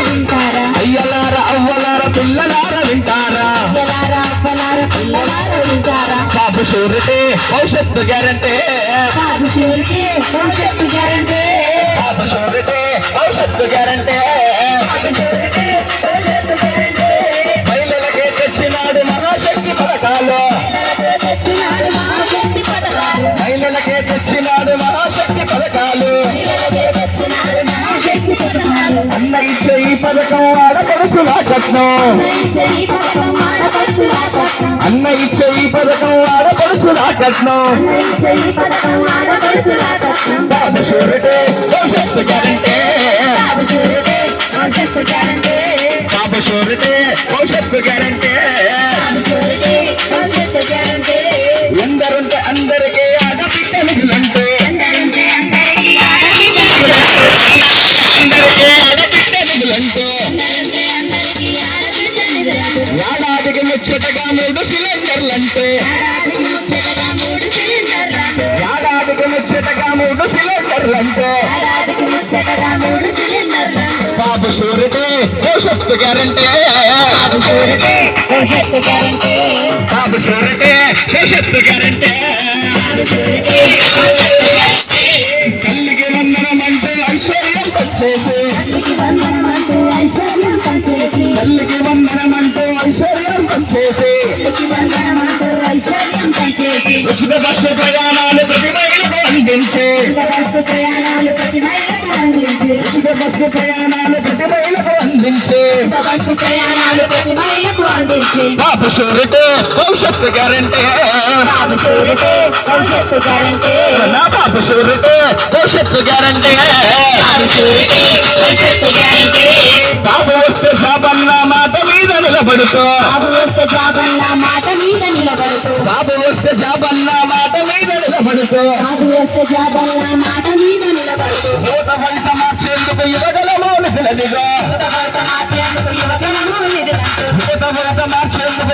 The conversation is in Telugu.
వింటారా అయ్యలార అవ్వలార పిల్లలార వింటారా బాబు షూరిటీ భవిష్యత్తు గ్యారంటీ బాబు షూరిటీ భవిష్యత్తు గ్యారంటీ మహిళలకే తెచ్చినాడు మహాశక్తి పథకాలు మహిళలకే తెచ్చినాడు మహాశక్తి పథకాలు అన్న ఇచ్చే ఈ పథకం ఆడపడుచులా కట్నం అన్న ఇచ్చే ఈ పథకం ఆడపడుచులా కట్నం బాబు షూరిటీ భవిష్యత్తు గ్యారంటీ బాబు షూరిటీ భవిష్యత్తు గ్యారంటీ ఎందరుంటే అందరికీ ఆడబిడ్డ నిధులంటే ఏడాదికి ముచ్చటగా 3 సిలిండర్లంటే ఏడాదికి ముచ్చటగా 3 సిలిండర్లంటే బాబు షూరిటీ భవిష్యత్తు గ్యారంటీ బాబు షూరిటీ భవిష్యత్తు గ్యారంటీ తల్లికి వందనమంటే ఐశ్వర్యం వచ్చేసి తల్లికి వందనమంటూ ఐశ్వర్యం వచ్చేసి ఉచిత బస్సు ప్రయాణాలు ప్రతి మహిళకు అందించే ఉచిత బస్సు ప్రయాణాలు ప్రతి మహిళకు అందించే బాబు షూరిటీ భవిష్యత్తు గ్యారంటీ నా బాబు షూరిటీ భవిష్యత్తు గ్యారంటీ బాబు వస్తే జాబన్న మాట మీద నిలబడుతూ బాబు వస్తే జాబన్న మాట మీద నిలబడుతూ నూట వంట మార్చేందుకు యువగలమో నిధులనిగా నూట వంట మార్చేందుకు